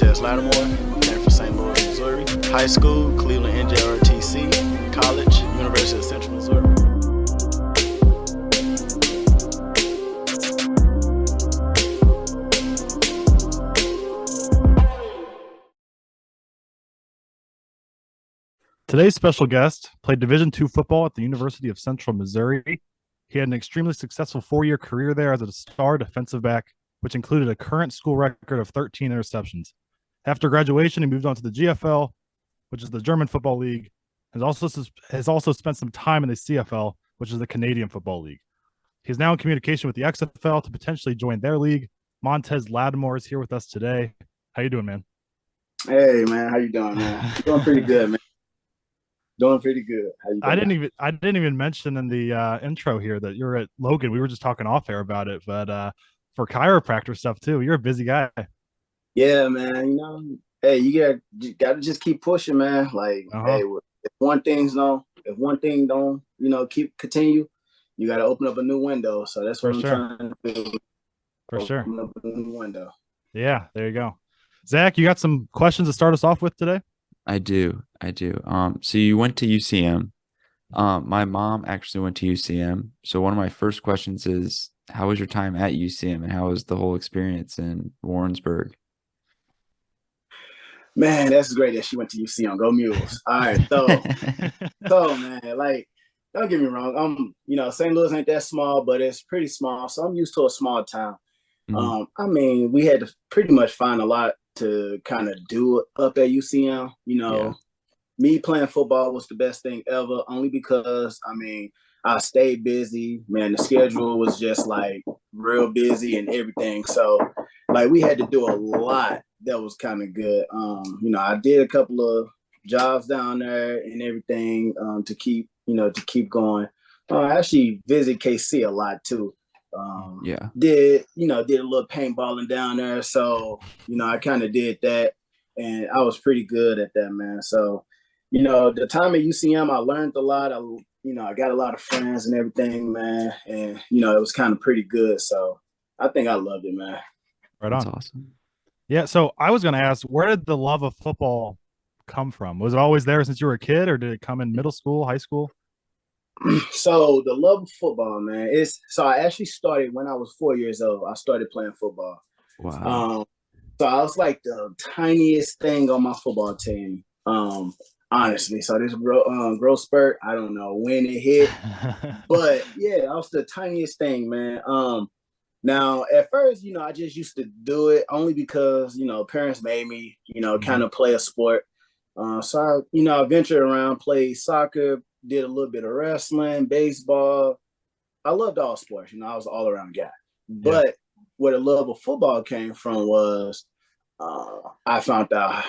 Monteze Latimore, came from St. Louis, Missouri. High school, Cleveland NJRTC. College, University of Central Missouri. Today's special guest played Division II football at the University of Central Missouri. He had an extremely successful 4-year career there as a star defensive back, which included a current school record of 13 interceptions. After graduation, he moved on to the GFL, which is the German Football League, has also spent some time in the CFL, which is the Canadian Football League. He's now in communication with the XFL to potentially join their league. Monteze Latimore is here with us today. How you doing, man? Hey, man. How you doing, man? Doing pretty good, man. Doing pretty good. How you doing? I didn't even mention in the intro here that you're at Logan. We were just talking off air about it, but for chiropractor stuff too, you're a busy guy. Yeah, man. Hey, you gotta just keep pushing, man. Like, hey, if one thing don't, continue, you gotta open up a new window. So that's what I'm trying to do. For sure. Open up a new window. Yeah, there you go. Zach, you got some questions to start us off with today? I do. So you went to UCM. My mom actually went to UCM. So one of my first questions is, how was your time at UCM and how was the whole experience in Warrensburg? Man, that's great that she went to UCM. Go Mules. All right, so man, like, don't get me wrong. St. Louis ain't that small, but it's pretty small. So I'm used to a small town. Mm-hmm. We had to pretty much find a lot to kind of do up at UCM. Me playing football was the best thing ever, only because, I stayed busy. Man, the schedule was just like real busy and everything. So like we had to do a lot that was kind of good. I did a couple of jobs down there and everything to keep going. I actually visit KC a lot too. Did a little paintballing down there. So, I kind of did that and I was pretty good at that, man. So, the time at UCM, I learned a lot. I got a lot of friends and everything, man. And, it was kind of pretty good. So I think I loved it, man. Right on. That's awesome. Yeah. So I was going to ask, where did the love of football come from? Was it always there since you were a kid or did it come in middle school, high school? So the love of football, man, I actually started when I was 4 years old. I started playing football. Wow. So I was like the tiniest thing on my football team. Honestly, so this growth spurt, I don't know when it hit, but yeah, I was the tiniest thing, man. Now at first, I just used to do it only because, parents made me, kind of play a sport. So I ventured around, played soccer, did a little bit of wrestling, baseball. I loved all sports, I was an all around guy. But where the love of football came from was I found out,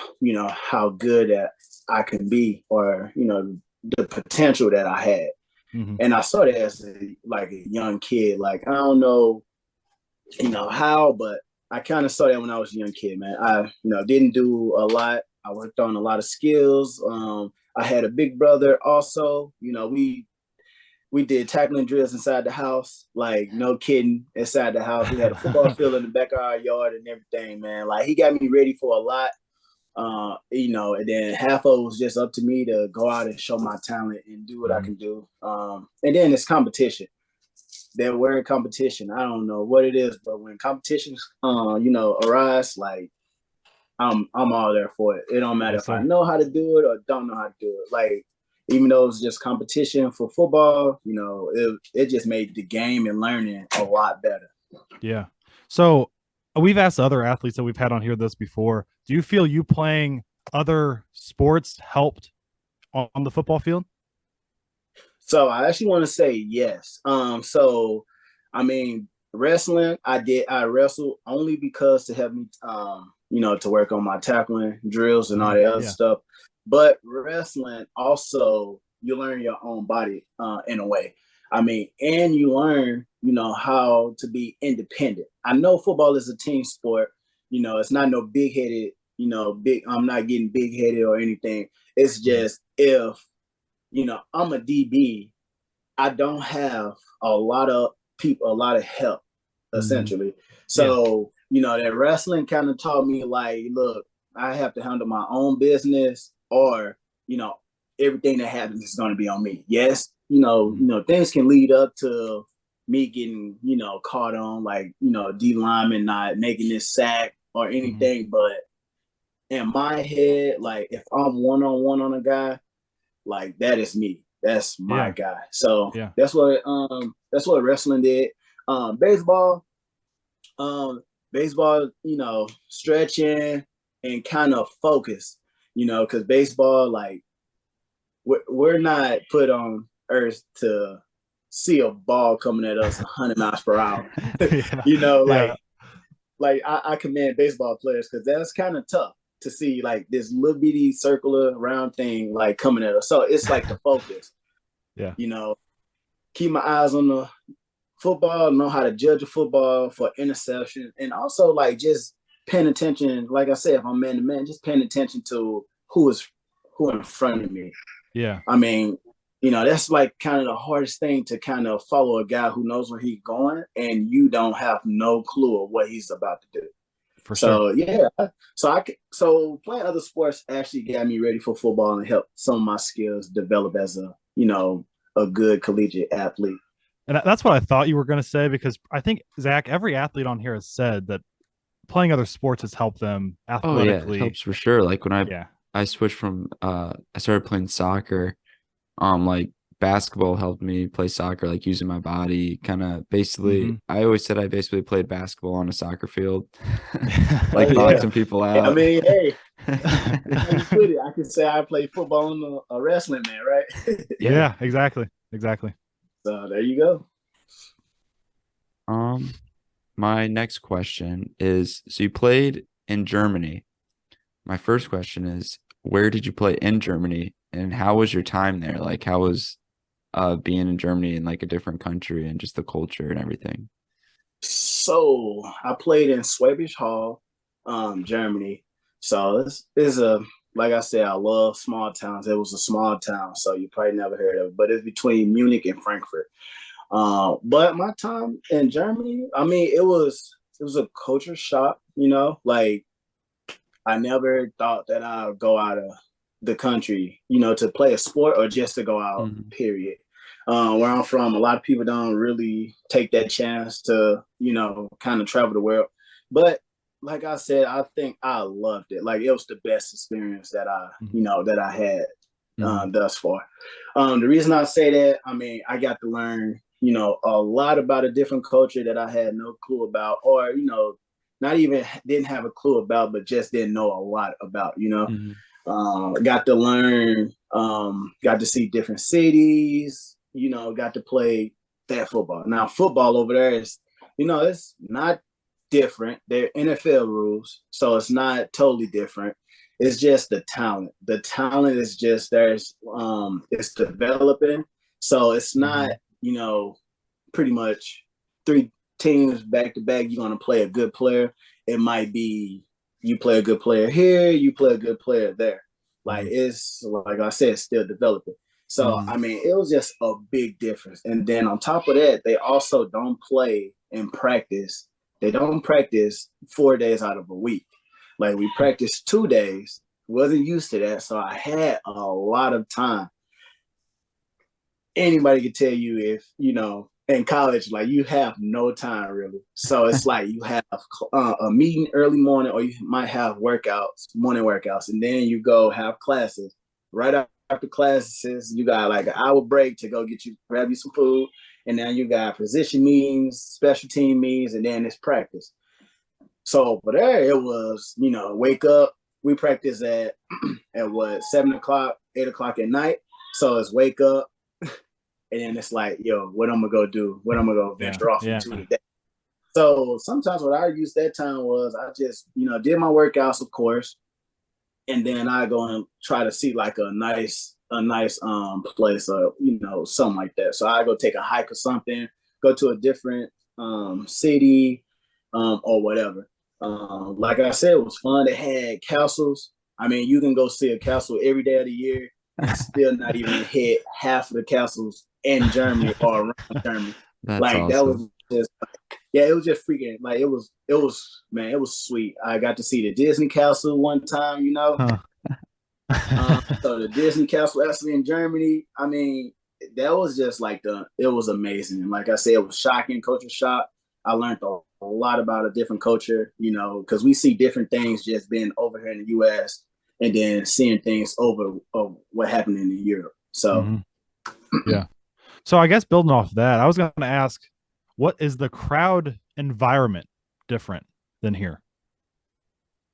how good that I could be, or, the potential that I had. Mm-hmm. And I saw that as a young kid. Like, I don't know, how, but I kind of saw that when I was a young kid, man. I, didn't do a lot. I worked on a lot of skills. I had a big brother also, we did tackling drills inside the house, like no kidding, inside the house. We had a football field in the back of our yard and everything, man. Like he got me ready for a lot, and then half of it was just up to me to go out and show my talent and do what I can do. And then it's competition. That word competition, I don't know what it is, but when competitions, arise, like I'm all there for it. It don't matter if I know how to do it or don't know how to do it. Like, even though it's just competition for football, it just made the game and learning a lot better. Yeah. So we've asked other athletes that we've had on here this before. Do you feel you playing other sports helped on the football field? So I actually want to say yes. Wrestling, I wrestled only because to help me, to work on my tackling drills and all that other stuff. But wrestling also, you learn your own body in a way. And you learn, how to be independent. I know football is a team sport. It's not no big-headed, I'm not getting big-headed or anything. It's just if, I'm a DB, I don't have a lot of people, a lot of help, essentially. So, that wrestling kind of taught me, like, look, I have to handle my own business, or everything that happens is going to be on me. Yes, things can lead up to me getting caught on, like D lineman not making this sack or anything, but in my head, like if I'm one on one on a guy, like that is me. That's my guy. So that's what wrestling did. Baseball, stretching and kind of focus, because baseball, like we're not put on earth to see a ball coming at us 100 miles per hour. Like I commend baseball players, because that's kind of tough to see, like this little bitty circular round thing like coming at us. So it's like the focus. Keep my eyes on the football, know how to judge a football for interception, and also like just paying attention. Like I said, if I'm man to man, just paying attention to who in front of me. Yeah. I mean, that's like kind of the hardest thing, to kind of follow a guy who knows where he's going and you don't have no clue of what he's about to do. For sure. So playing other sports actually got me ready for football and helped some of my skills develop as a good collegiate athlete. And that's what I thought you were going to say, because I think, Zach, every athlete on here has said that playing other sports has helped them athletically. Oh, yeah, it helps for sure. Like when I switched from I started playing soccer, like basketball helped me play soccer, like using my body, kind of basically. I always said I basically played basketball on a soccer field, like boxing people out. I mean, hey, I can say I played football on a wrestling man, right? Yeah, exactly. So there you go. My next question is, so you played in Germany. My first question is, where did you play in Germany, and how was your time there? Like, how was being in Germany, in like a different country, and just the culture and everything? So I played in Schwäbisch Hall, Germany. So this is like I said, I love small towns. It was a small town, so you probably never heard of it, but it's between Munich and Frankfurt. But my time in Germany, I mean, it was a culture shock, like I never thought that I would go out of the country, to play a sport or just to go out, period. Where I'm from, a lot of people don't really take that chance to, kind of travel the world. But like I said, I think I loved it. Like it was the best experience that I had thus far. The reason I say that, I mean, I got to learn, a lot about a different culture that I had no clue about, or, not even didn't have a clue about, but just didn't know a lot about, got to learn, got to see different cities, got to play that football. Now, football over there is, it's not different. They're NFL rules, so it's not totally different. It's just the talent. The talent is just there's it's developing. So it's not, pretty much 3 teams back to back, you're gonna play a good player. It might be you play a good player here, you play a good player there. Like it's like I said, it's still developing. So I mean, it was just a big difference. And then on top of that, they also don't play and practice. They don't practice 4 days out of a week. Like we practiced 2 days. Wasn't used to that, so I had a lot of time. Anybody could tell you if in college, like you have no time really. So it's like you have a meeting early morning, or you might have morning workouts, and then you go have classes. Right after classes, you got like an hour break to go grab you some food, and then you got position meetings, special team meetings, and then it's practice. So for there, it was wake up. We practice at 7 o'clock, 8 o'clock at night. So it's wake up. And then it's like, yo, what I'm gonna go do? What I'm gonna go venture off into today? So sometimes what I used that time was I just, did my workouts, of course, and then I go and try to see like a nice place, or something like that. So I go take a hike or something, go to a different city, or whatever. Like I said, it was fun. They had castles. I mean, you can go see a castle every day of the year and still not even hit half of the castles in Germany or around Germany. That's like awesome. that was just yeah, it was just freaking like man, it was sweet. I got to see the Disney Castle one time, you know. Huh. So the Disney Castle actually in Germany. I mean, that was just like it was amazing. And like I said, it was shocking, culture shock. I learned a lot about a different culture, you know, because we see different things just being over here in the U.S. and then seeing things over of what happened in Europe. So, Yeah. So I guess building off that, I was going to ask, what is the crowd environment different than here?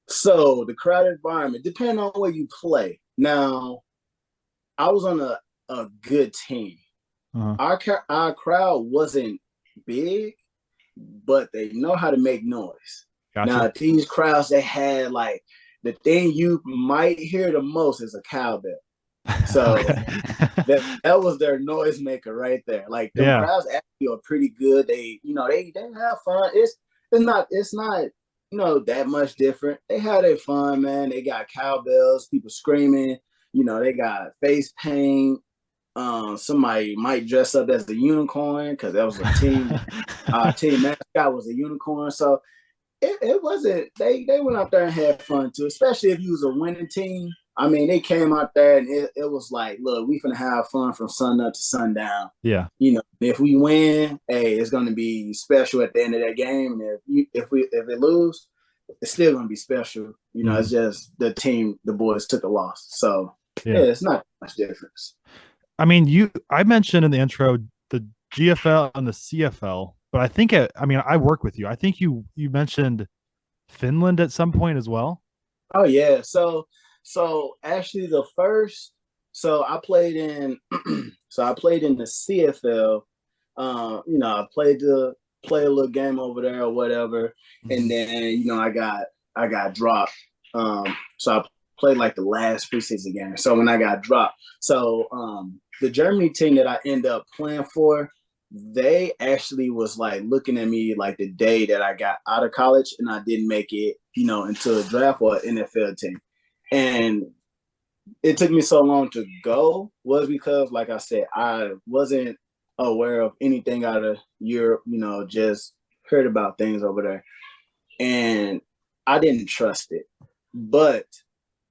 so the crowd environment, depending on where you play. Now, I was on a good team. Our crowd wasn't big, but they know how to make noise. Gotcha. Now, these crowds, they had like the thing you might hear the most is a cowbell. So that was their noise maker right there. Like the crowds actually are pretty good. They have fun. It's not that much different. They had their fun, man. They got cowbells, people screaming. They got face paint. Somebody might dress up as the unicorn because that was a team. Team mascot was a unicorn. So it wasn't. They went out there and had fun too, especially if you was a winning team. I mean, they came out there and it was like, look, we finna have fun from sun up to sundown. Yeah. If we win, hey, it's gonna be special at the end of that game. And if it lose, it's still gonna be special. It's just the team, the boys took a loss. So yeah, it's not much difference. I mean, I mentioned in the intro the GFL and the CFL, but I think I work with you. I think you mentioned Finland at some point as well. Oh yeah. So actually I played in the CFL. I played a little game over there or whatever. And then, I got dropped. So I played like the last preseason game. So when I got dropped, the Germany team that I ended up playing for, they actually was like looking at me like the day that I got out of college and I didn't make it, into a draft or an NFL team. And it took me so long to go was because, like I said, I wasn't aware of anything out of Europe, just heard about things over there. And I didn't trust it. But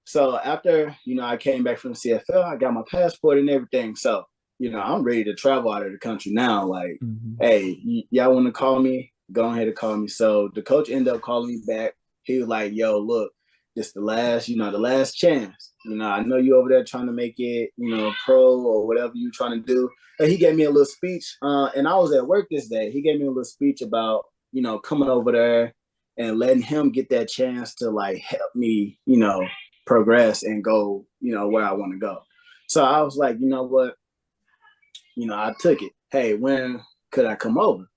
so after, I came back from the CFL, I got my passport and everything. So, I'm ready to travel out of the country now. Like, hey, y'all want to call me? Go ahead and call me. So the coach ended up calling me back. He was like, yo, look, this the last chance. I know you over there trying to make it, pro or whatever you're trying to do. And he gave me a little speech. And I was at work this day. He gave me a little speech about, coming over there and letting him get that chance to like help me, progress and go, where I want to go. So I was like, you know what? I took it. Hey, when could I come over?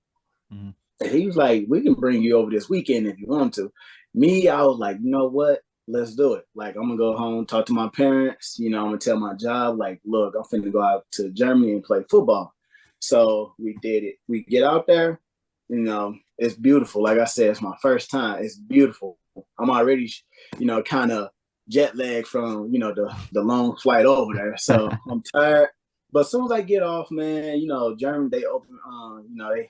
And he was like, we can bring you over this weekend if you want to. Me, I was like, you know what? Let's do it. Like, I'm going to go home, talk to my parents. I'm going to tell my job, like, look, I'm finna go out to Germany and play football. So we did it. We get out there, it's beautiful. Like I said, it's my first time. It's beautiful. I'm already, kind of jet lagged from, the long flight over there. So I'm tired. But as soon as I get off, man, Germany, they open, they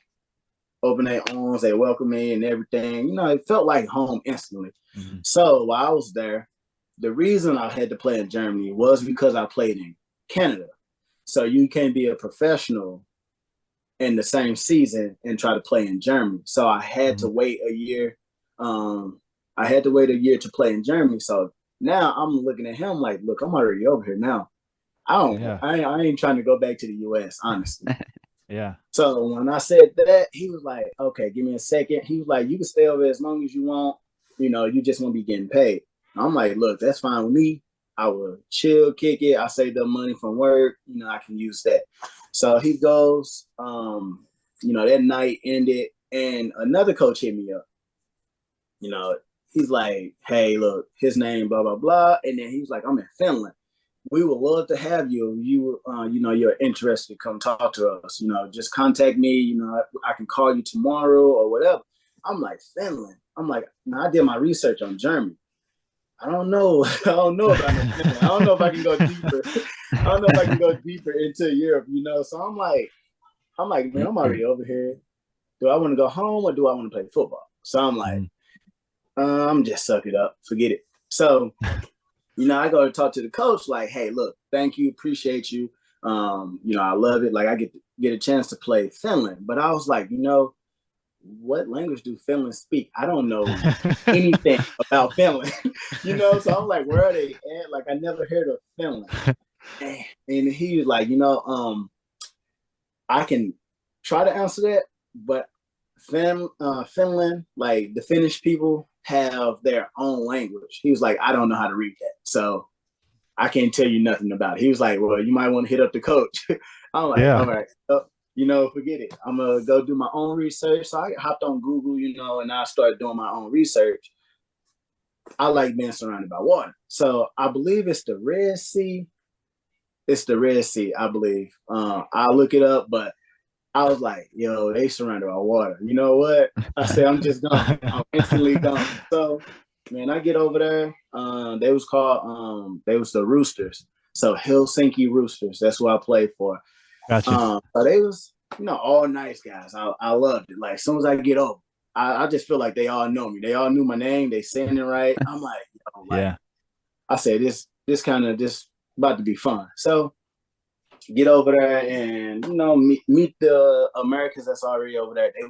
open their arms, they welcome me and everything. It felt like home instantly. So while I was there, the reason I had to play in Germany was because I played in Canada. So you can't be a professional in the same season and try to play in Germany. So I had to wait a year. I had to wait a year to play in Germany. So now I'm looking at him like, look, I'm already over here now. I ain't trying to go back to the US, honestly. Yeah. So when I said that, he was like, okay, give me a second. He was like, you can stay over as long as you want. You just won't be getting paid. I'm like, look, that's fine with me. I will chill, kick it. I saved up money from work. I can use that. So he goes, that night ended and another coach hit me up. He's like, hey, look, his name, blah, blah, blah. And then he was like, I'm in Finland. We would love to have you. You're interested to come talk to us. Just contact me. I can call you tomorrow or whatever. I'm like, Finland. I'm like, I did my research on Germany. I don't know. I don't know about Finland. I don't know if I can go deeper. I don't know if I can go deeper into Europe. So I'm like, man, I'm already over here. do I want to go home or do I want to play football? So I'm like, I'm just suck it up, forget it. So, I go to talk to the coach, like, hey, look, thank you, appreciate you. I love it. Like, I get a chance to play Finland. But I was like, what language do Finland speak? I don't know anything about Finland. So I'm like, where are they at? Like, I never heard of Finland. And he was like, I can try to answer that, but Finland, like the Finnish people have their own language. He was like, I don't know how to read that. So I can't tell you nothing about it. He was like, well, you might want to hit up the coach. I'm like, all right, forget it. I'm going to go do my own research. So I hopped on Google, and I started doing my own research. I like being surrounded by water. So I believe it's the Red Sea. It's the Red Sea, I believe. I'll look it up, but I was like, yo, they surrounded by water. You know what? I said, I'm just gone. I'm instantly gone. So, man, I get over there. They was the Roosters. So Helsinki Roosters. That's what I played for. Gotcha. But they was, all nice guys. I loved it. Like, as soon as I get over, I just feel like they all know me. They all knew my name. They saying it right. I'm like, yeah. I said, this kind of just about to be fun. So get over there and meet the Americans that's already over there. They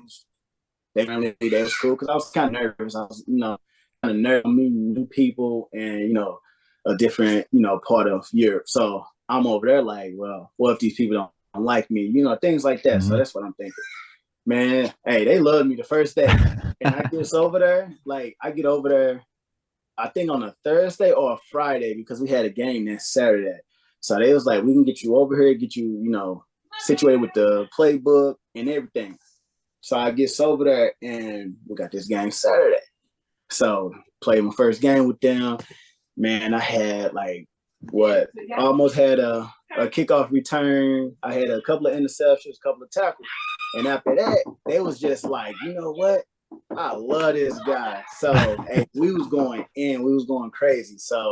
was cool because I was kind of nervous. I was kind of nervous meeting new people and a different part of Europe. So I'm over there like, well, what if these people don't like me? Things like that. So that's what I'm thinking. Man, hey, they loved me the first day, and I get over there. Like I get over there, I think on a Thursday or a Friday because we had a game that Saturday. So they was like, we can get you over here, get you, situated with the playbook and everything. So I get over there and we got this game Saturday. So played my first game with them. Man, I had almost had a kickoff return. I had a couple of interceptions, a couple of tackles. And after that, they was just like, you know what? I love this guy. So hey, we was going in, we was going crazy. So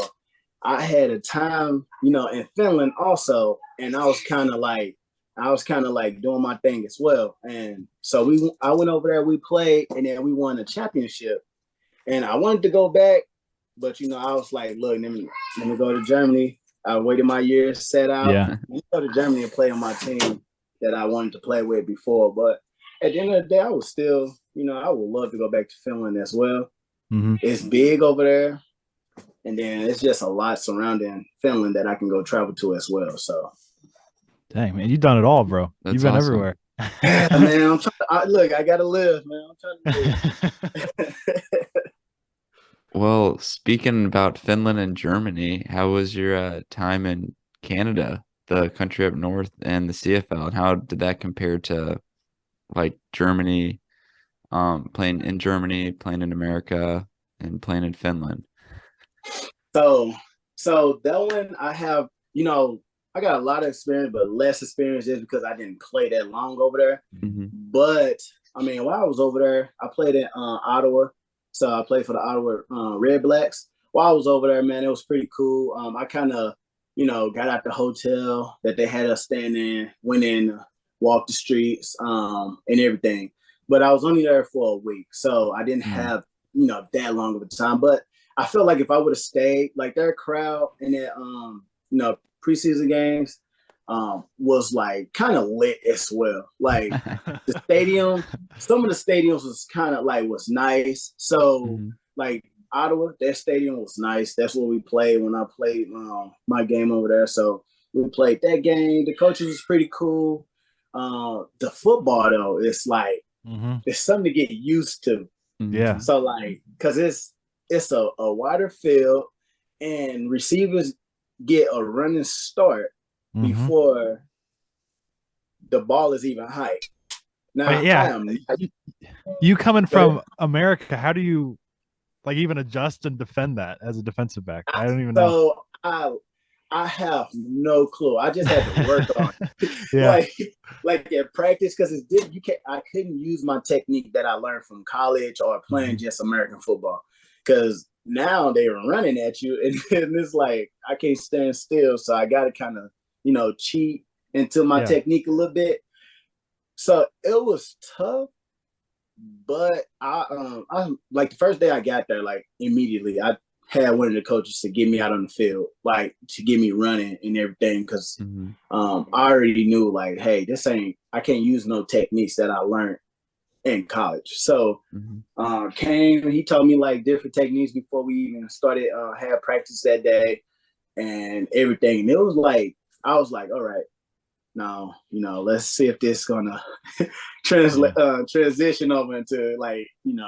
I had a time, in Finland also, and I was kind of like doing my thing as well. And so I went over there, we played, and then we won a championship. And I wanted to go back, but I was like, look, let me go to Germany. I waited my years, set out. Yeah. Let me go to Germany and play on my team that I wanted to play with before. But at the end of the day, I was still, I would love to go back to Finland as well. Mm-hmm. It's big over there. And then it's just a lot surrounding Finland that I can go travel to as well. So, dang, man, you've done it all, bro. That's You've been awesome. everywhere. man, I'm trying look, I gotta live, man. I'm trying to live. Well, speaking about Finland and Germany, how was your time in Canada, the country up north, and the CFL, and how did that compare to like Germany, playing in Germany, playing in America, and playing in Finland? So that one I have, I got a lot of experience, but less experience just because I didn't play that long over there. Mm-hmm. But I mean, while I was over there, I played in Ottawa. So I played for the Ottawa Red Blacks. While I was over there, man, it was pretty cool. I kind of, got out the hotel that they had us staying in, went in, walked the streets, and everything. But I was only there for a week, so I didn't have, that long of a time. But I felt like if I would have stayed, like their crowd in that, preseason games was like kind of lit as well. Like the stadium, some of the stadiums was kind of like was nice. So like Ottawa, their stadium was nice. That's where we played when I played my game over there. So we played that game. The coaches was pretty cool. The football though, it's like it's something to get used to. Yeah. So like, cause it's a wider field and receivers get a running start before the ball is even high. Now, yeah, you coming from America, how do you like even adjust and defend that as a defensive back? I don't even know. So I have no clue. I just had to work on it. Yeah. like at practice, because I couldn't use my technique that I learned from college or playing just American football. Because now they were running at you, and it's like I can't stand still. So I got to kind of, cheat into my technique a little bit. So it was tough, But I like the first day I got there, like immediately I had one of the coaches to get me out on the field, like to get me running and everything, because I already knew like, hey, I can't use no techniques that I learned in college. So he taught me like different techniques before we even started had practice that day and everything. And it was like I was like, all right, now let's see if this is gonna transition over into like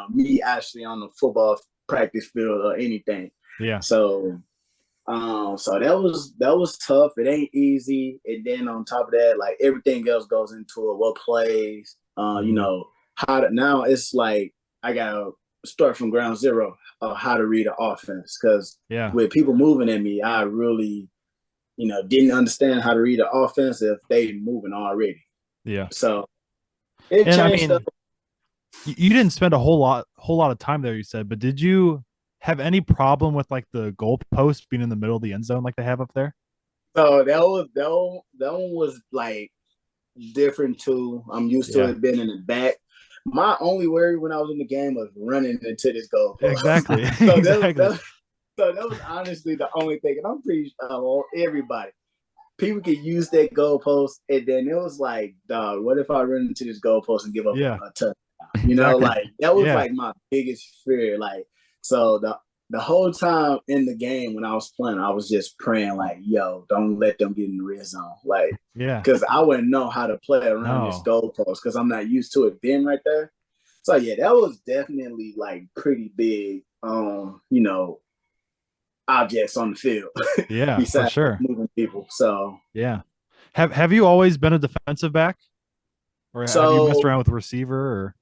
me actually on the football practice field or anything. Yeah. So so that was tough. It ain't easy. And then on top of that, like everything else goes into it. What plays, now it's like I gotta start from ground zero of how to read an offense. Because with people moving at me, I really, didn't understand how to read an offense if they moving already. Yeah. So it changed. You didn't spend a whole lot of time there, you said, but did you have any problem with like the goalpost being in the middle of the end zone like they have up there? So that one was like different too. I'm used to it being in the back. My only worry when I was in the game was running into this goalpost. Exactly. So that was honestly the only thing. And I'm pretty sure everybody, people could use that goalpost. And then it was like, dog, what if I run into this goalpost and give up a touchdown? Like that was like my biggest fear. Like, so the whole time in the game when I was playing, I was just praying like, yo, don't let them get in the red zone. Like, because I wouldn't know how to play around this goalpost because I'm not used to it being right there. So yeah, that was definitely like pretty big, objects on the field. Yeah, besides for sure. Moving people. So yeah. Have you always been a defensive back? Or have you messed around with receiver or?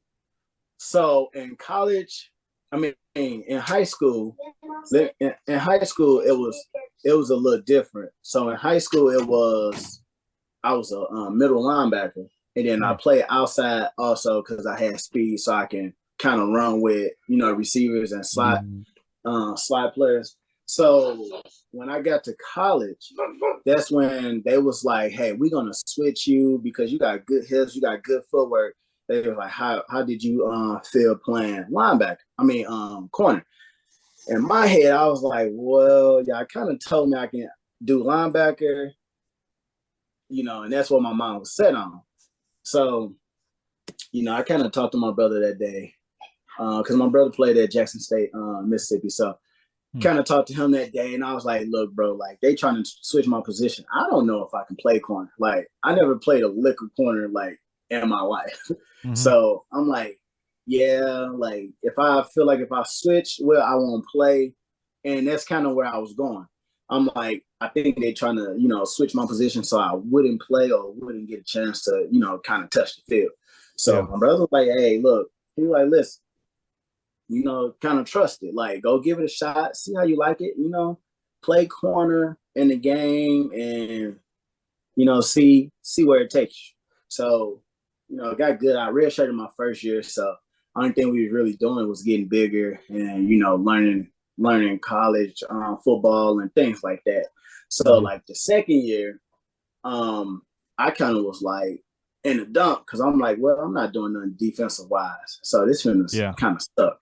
So in college, I mean in high school, it was a little different. So in high school I was a middle linebacker. And then I played outside also because I had speed so I can kind of run with, receivers and slide players. So when I got to college, that's when they was like, hey, we're going to switch you because you got good hips, you got good footwork. They were like, how did you feel playing corner? In my head, I was like, well, I kind of told me I can do linebacker, and that's what my mind was set on. So, I kind of talked to my brother that day because my brother played at Jackson State, Mississippi. So kind of talked to him that day, and I was like, look, bro, like they trying to switch my position. I don't know if I can play corner. Like I never played a lick of corner like in my life. So I'm like, yeah, like if I feel like if I switch, well, I won't play. And that's kind of where I was going. I'm like, I think they're trying to, switch my position so I wouldn't play or wouldn't get a chance to, kind of touch the field. So my brother was like, hey, look, he was like, listen, kind of trust it. Like, go give it a shot, see how you like it, play corner in the game and, see where it takes you. So, it got good. I redshirted my first year. So, only thing we was really doing was getting bigger and, learning college football and things like that. So, like the second year, I kind of was like in a dump because I'm like, well, I'm not doing nothing defensive wise. So this one was kind of stuck.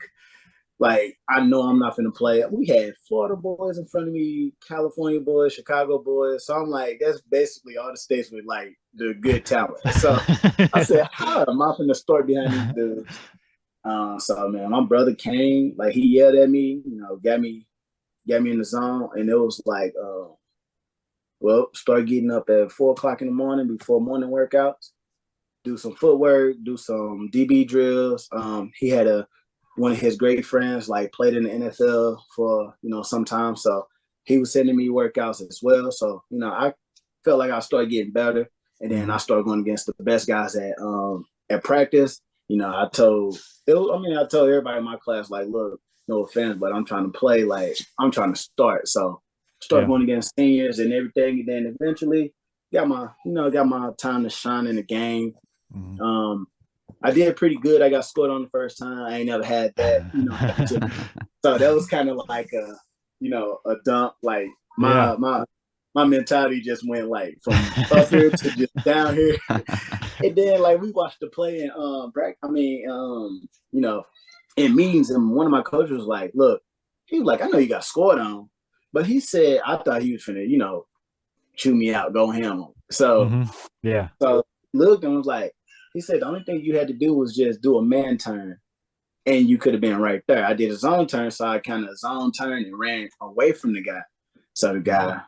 Like, I know I'm not going to play. We had Florida boys in front of me, California boys, Chicago boys. So I'm like, that's basically all the states with like the good talent. So I said, how am I going to start behind these dudes? So man, my brother came, like he yelled at me, got me in the zone, and it was like, start getting up at 4:00 in the morning before morning workouts, do some footwork, do some DB drills. He had one of his great friends like played in the NFL for some time, so he was sending me workouts as well. So I felt like I started getting better, and then I started going against the best guys at practice. I told everybody in my class, like, look, no offense, but I'm trying to play, like, I'm trying to start. So start going against seniors and everything. And then eventually got my time to shine in the game. I did pretty good. I got scored on the first time. I ain't never had that, So that was kind of like a dump. Like my mentality just went like from up here to just down here. And then like we watched the play in in meetings, and one of my coaches was like, look, he was like, I know you got scored on, but he said I thought he was finna, chew me out, go ham. So Yeah. so looked and was like, he said the only thing you had to do was just do a man turn and you could have been right there. I did a zone turn, so I kind of zone turned and ran away from the guy. So the guy,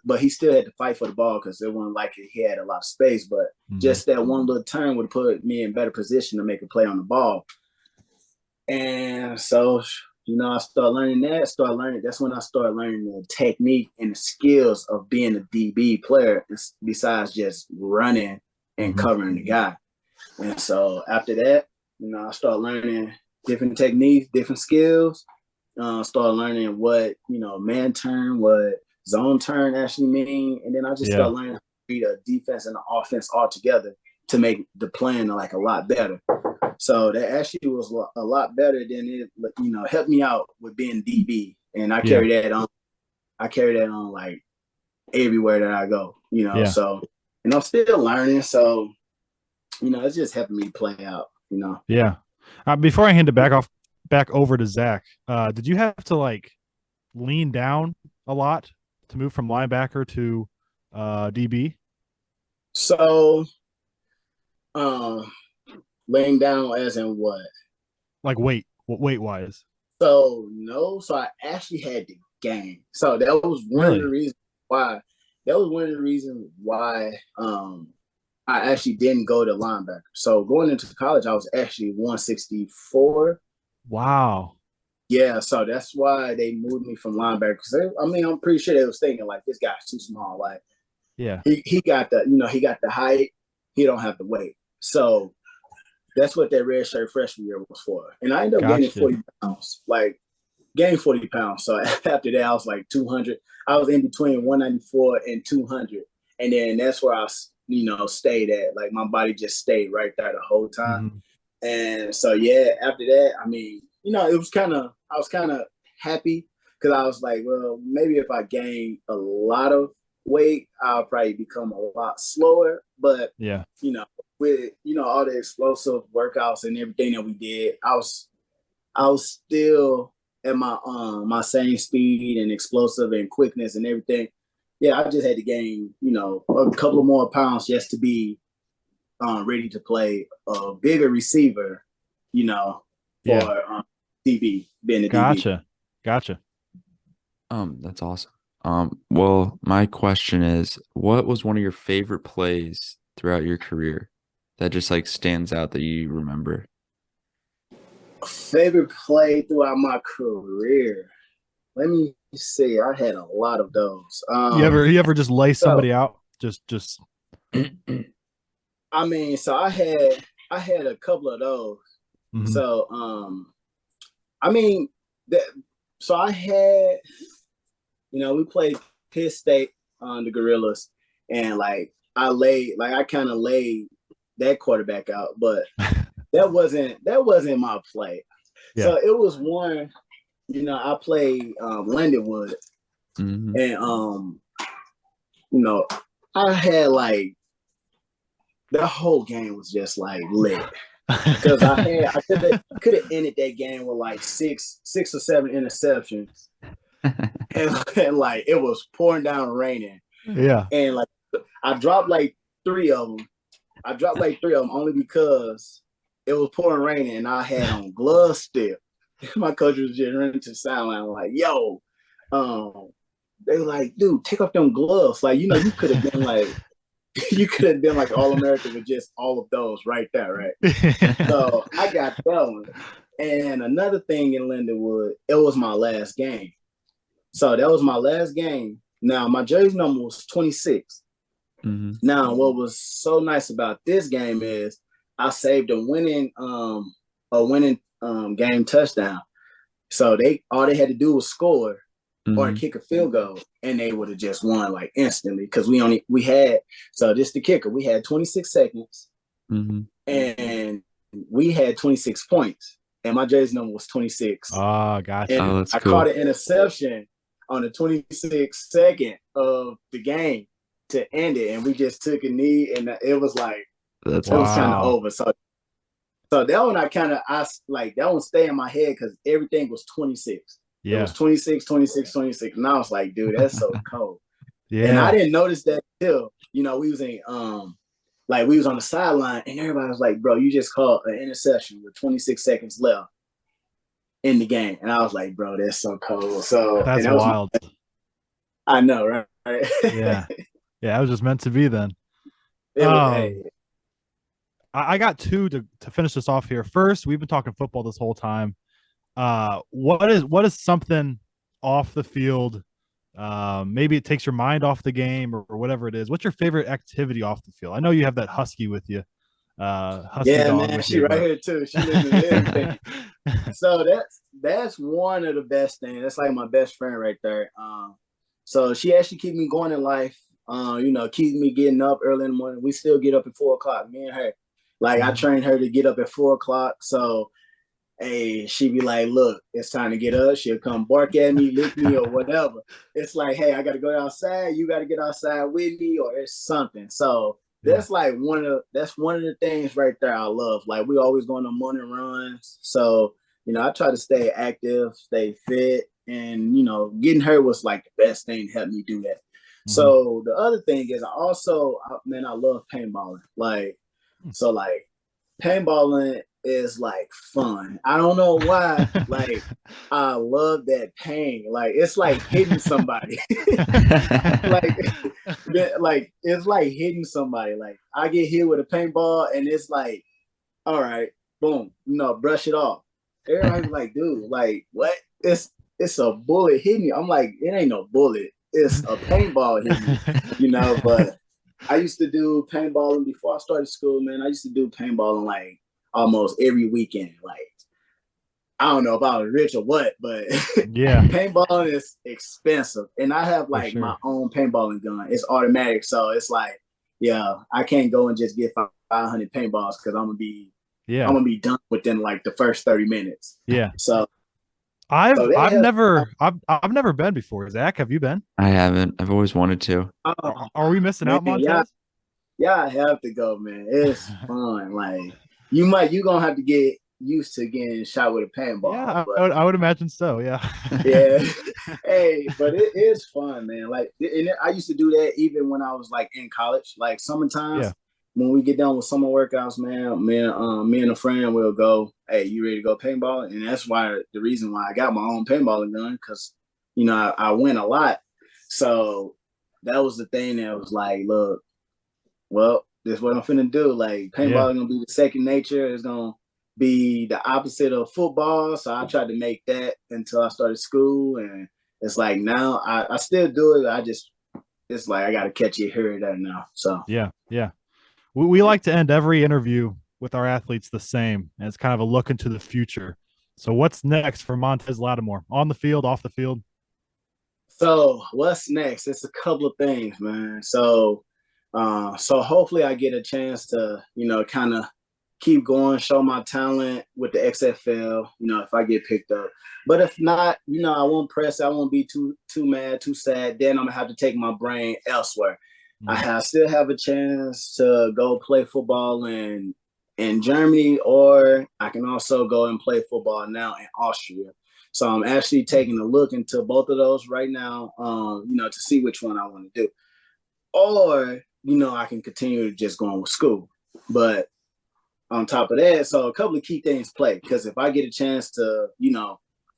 but he still had to fight for the ball because it wasn't like he had a lot of space. But just that one little turn would put me in better position to make a play on the ball. And so, I started learning that. That's when I started learning the technique and the skills of being a DB player, besides just running and covering the guy. And so after that, I started learning different techniques, different skills. Started learning what, man turn, what zone turn actually mean. And then I just started learning how to read a defense and an offense all together to make the plan like a lot better. So that actually was a lot better than it, helped me out with being DB. And I carry that on. I carry that on like everywhere that I go, so, and I'm still learning. So, it's just helping me play out, Yeah. Before I hand it back over to Zach, did you have to like lean down a lot to move from linebacker to DB? So, laying down as in what? Like weight wise? So no. So I actually had to gain. So that was one of the reasons why. That was one of the reasons why I actually didn't go to linebacker. So going into college, I was actually 164. Wow. Yeah, so that's why they moved me from linebacker. Because I'm pretty sure they was thinking like this guy's too small. Like, he got the height, he don't have the weight. So that's what that red shirt freshman year was for. And I ended up gaining 40 pounds. Like, gained 40 pounds. So after that, I was like 200. I was in between 194 and 200. And then that's where I, stayed at. Like, my body just stayed right there the whole time. And so, after that, it was I was kind of happy because I was like, well, maybe if I gain a lot of weight, I'll probably become a lot slower. But, with, all the explosive workouts and everything that we did, I was still at my same speed and explosive and quickness and everything. Yeah, I just had to gain, a couple of more pounds just to be ready to play a bigger receiver, for DB, being a DB. Gotcha. That's awesome. Well, my question is, what was one of your favorite plays throughout your career that just like stands out that you remember? Favorite play throughout my career. Let me see. I had a lot of those. You ever just lay somebody out? Just so I had a couple of those. So so I had, we played Pitt State on the Gorillas, and like I kind of laid that quarterback out, but that wasn't my play. So it was one, I played Lindenwood, and I had like the whole game was just like lit because I could have ended that game with like six or seven interceptions, and like it was pouring down raining. And like I dropped like three of them. Only because it was pouring raining and I had on gloves still. My coach was just running to the sideline like, yo, they were like, dude, take off them gloves. Like, you could have been like All-American with just all of those right there, right? So I got that one. And another thing in Lindenwood, it was my last game. So that was my last game. Now, my jersey number was 26. Now, what was so nice about this game is I saved a winning game touchdown. So all they had to do was score or kick a field goal, and they would have just won like instantly because so this the kicker. We had 26 seconds, and we had 26 points, and my jersey number was 26. Gotcha. And that's I cool. caught an interception on the 26th second of the game to end it, and we just took a knee, and it was like That's It was kind of Wow. over. So that one like that one stay in my head because everything was 26. It Yeah. was 26, 26, 26. And I was like, dude, that's so cold. And I Yeah. didn't notice that till, we was in like we was on the sideline and everybody was like, bro, you just called an interception with 26 seconds left in the game. And I was like, bro, that's so cold. So That's and that was wild. I know, right? Yeah. Yeah. It was just meant to be then. It was, hey, I got two to finish this off here. First, we've been talking football this whole time. What is something off the field? Maybe it takes your mind off the game or whatever it is. What's your favorite activity off the field? I know you have that husky with you, husky yeah, dog man, with she you, right but here too. She listening to everything. So that's one of the best things. That's like my best friend right there. So she actually keep me going in life. Keep me getting up early in the morning. We still get up at 4 o'clock, me and her. Like I trained her to get up at 4 o'clock. So hey, she be like, look, it's time to get up. She'll come bark at me, lick me, or whatever. It's like, hey, I gotta go outside, you gotta get outside with me, or it's something. So Yeah. that's one of the things right there I love. Like we always going on morning runs. So, I try to stay active, stay fit, and getting her was like the best thing to help me do that. So the other thing is I love paintballing. Like paintballing is like fun. I don't know why. Like I love that pain. Like it's like hitting somebody. like like it's like hitting somebody. Like I get hit with a paintball and it's like, all right, boom, brush it off. Everybody's like, dude, like what? It's a bullet hitting you. I'm like, it ain't no bullet. It's a paintball hitting you. But I used to do paintballing before I started school, man. I used to do paintballing like almost every weekend. Like, I don't know if I was rich or what, but Yeah. paintballing is expensive. And I have like sure. my own paintballing gun. It's automatic. So it's like, yeah, I can't go and just get 500 paintballs because I'm gonna be done within like the first 30 minutes. Yeah. So I've never been before. Zach, have you been? I haven't. I've always wanted to. Are we missing out, Montez? Yeah, I have to go, man. It's fun. Like you gonna have to get used to getting shot with a paintball. Yeah, but, I would imagine so. Yeah. yeah. Hey, but it is fun, man. Like, I used to do that even when I was like in college. Like summertime, when we get done with summer workouts, man, me and a friend will go. Hey, you ready to go paintball? And that's the reason why I got my own paintballing gun because I win a lot. So that was the thing that was like, look, well, this is what I'm finna do. Like paintball is gonna be the second nature. It's gonna be the opposite of football. So I tried to make that until I started school, and it's like now I still do it. It's like I gotta catch it here and there now. So yeah. We like to end every interview with our athletes the same, and it's kind of a look into the future. So what's next for Monteze Latimore? On the field, off the field? So what's next? It's a couple of things, man. So hopefully I get a chance to, kind of keep going, show my talent with the XFL, if I get picked up. But if not, I won't press. I won't be too mad, too sad. Then I'm gonna have to take my brain elsewhere. I still have a chance to go play football in Germany, or I can also go and play football now in Austria. So I'm actually taking a look into both of those right now, to see which one I want to do. Or, I can continue just going with school. But on top of that, so a couple of key things play. Because if I get a chance to,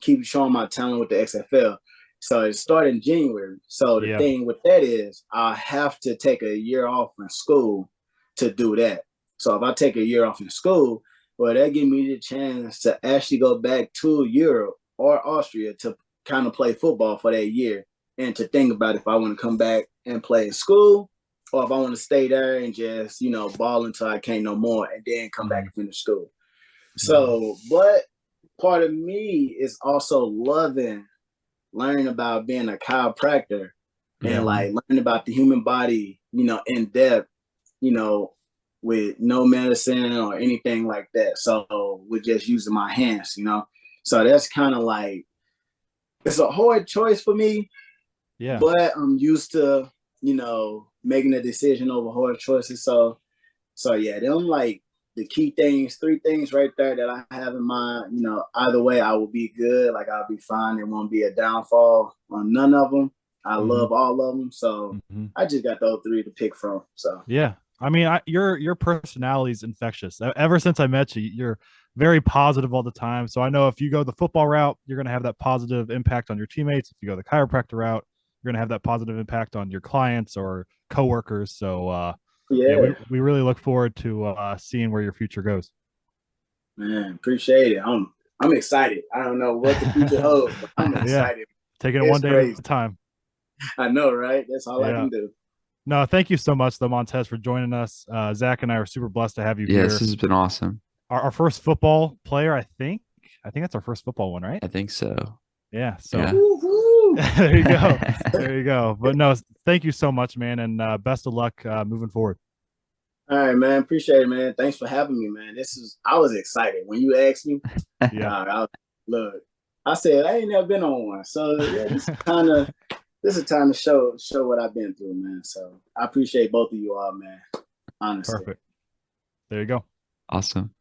keep showing my talent with the XFL, so it started in January. So the thing with that is I have to take a year off in school to do that. So if I take a year off in school, well, that gives me the chance to actually go back to Europe or Austria to kind of play football for that year and to think about if I want to come back and play in school or if I want to stay there and just, ball until I can't no more and then come back and finish school. So, but part of me is also learning about being a chiropractor and like learning about the human body, in depth, with no medicine or anything like that. So with just using my hands, So that's kind of like, it's a hard choice for me. But I'm used to, making a decision over hard choices. So So yeah, them like the key things, 3 things right there that I have in mind. You know, either way, I will be good. Like I'll be fine. There won't be a downfall on none of them. I love all of them. So I just got those 3 to pick from. So Yeah. I mean, your personality is infectious. Ever since I met you, you're very positive all the time. So I know if you go the football route, you're going to have that positive impact on your teammates. If you go the chiropractor route, you're going to have that positive impact on your clients or coworkers. So yeah, yeah, we really look forward to seeing where your future goes. man, appreciate it. I'm excited. I don't know what the future holds, but I'm Yeah. excited. Taking it It's one day crazy. at a time. I know, right? That's all I Yeah. can do. No, thank you so much, though, Montez, for joining us. Zach and I are super blessed to have you Yes, here. this has been awesome. Our first football player, I think. I think that's our first football one, right? I think so. Yeah. So Yeah. Woo-hoo. there you go. There you go. But no, thank you so much, man, and best of luck moving forward. All right, man. Appreciate it, man. Thanks for having me, man. I was excited when you asked me. Yeah. Look, I said I ain't never been on one, so yeah, this is time to show what I've been through, man. So I appreciate both of you all, man. Honestly. Perfect. There you go. Awesome.